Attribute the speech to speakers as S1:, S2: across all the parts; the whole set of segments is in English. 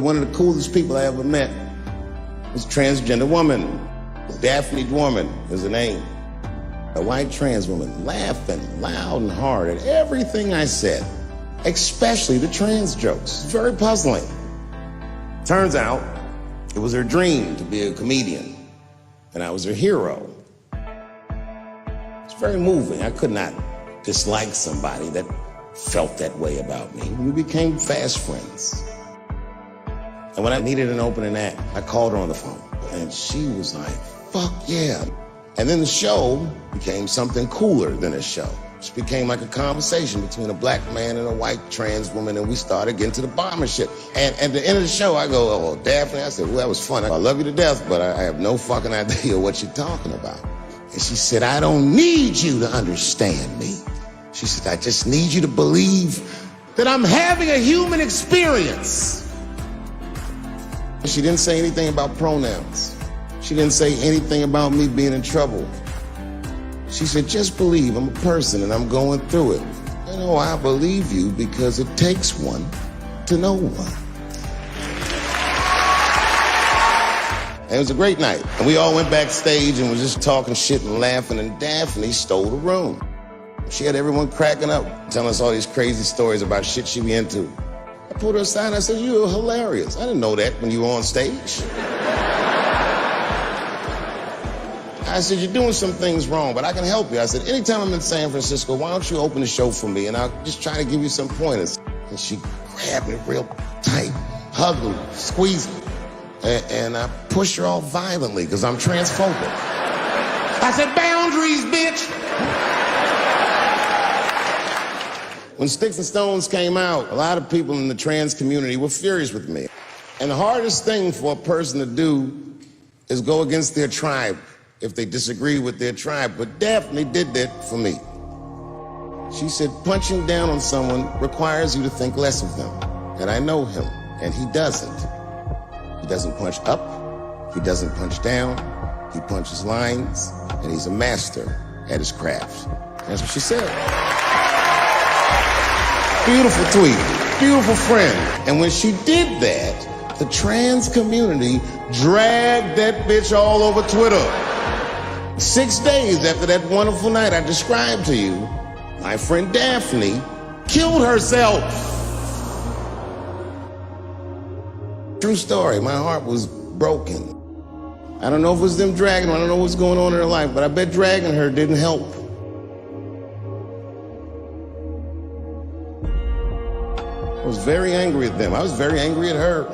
S1: one of the coolest people I ever met was a transgender woman. Daphne Dorman is her name. A white trans woman laughing loud and hard at everything I said, especially the trans jokes. It's very puzzling. Turns out it was her dream to be a comedian, and I was her hero. It's very moving. I could not dislike somebody that felt that way about me. We became fast friends. And when I needed an opening act, I called her on the phone, and she was like, fuck yeah. And then the show became something cooler than a show. It became like a conversation between a black man and a white trans woman, and we started getting to the barbershop. And at the end of the show, I go, oh, Daphne, I said, well, that was fun. I love you to death, but I have no fucking idea what you're talking about. And she said, I don't need you to understand me. She said, I just need you to believe that I'm having a human experience. She didn't say anything about pronouns. She didn't say anything about me being in trouble. She said, just believe I'm a person and I'm going through it. You know, I believe you because it takes one to know one. And it was a great night. And we all went backstage and was just talking shit and laughing, and Daphne stole the room. She had everyone cracking up, telling us all these crazy stories about shit she be into. I pulled her aside and I said, you're hilarious. I didn't know that when you were on stage. I said, you're doing some things wrong, but I can help you. I said, anytime I'm in San Francisco, why don't you open the show for me, and I'll just try to give you some pointers. And she grabbed me real tight, hugged me, squeezed me, and I pushed her off violently because I'm transphobic. I said, boundaries, bitch! When Sticks and Stones came out, a lot of people in the trans community were furious with me. And the hardest thing for a person to do is go against their tribe if they disagree with their tribe. But Daphne did that for me. She said, punching down on someone requires you to think less of them. And I know him, and he doesn't. He doesn't punch up, he doesn't punch down, he punches lines, and he's a master at his craft. That's what she said. Beautiful tweet, beautiful friend. And when she did that, the trans community dragged that bitch all over Twitter. 6 days after that wonderful night I described to you, my friend Daphne killed herself. True story, my heart was broken. I don't know if it was them dragging her, I don't know what's going on in her life, but I bet dragging her didn't help. I was very angry at them. I was very angry at her.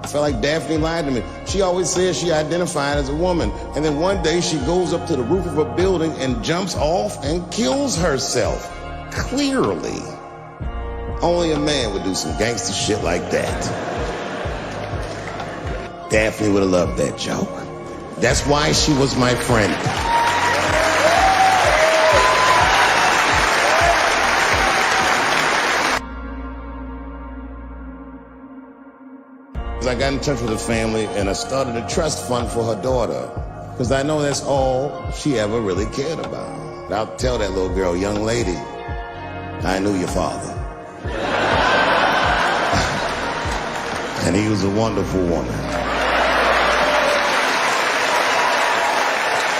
S1: I felt like Daphne lied to me. She always says she identified as a woman, and then one day she goes up to the roof of a building and jumps off and kills herself. Clearly, only a man would do some gangster shit like that. Daphne would have loved that joke. That's why she was my friend. I got in touch with her family and I started a trust fund for her daughter because I know that's all she ever really cared about. I'll tell that little girl, young lady, I knew your father. And he was a wonderful woman.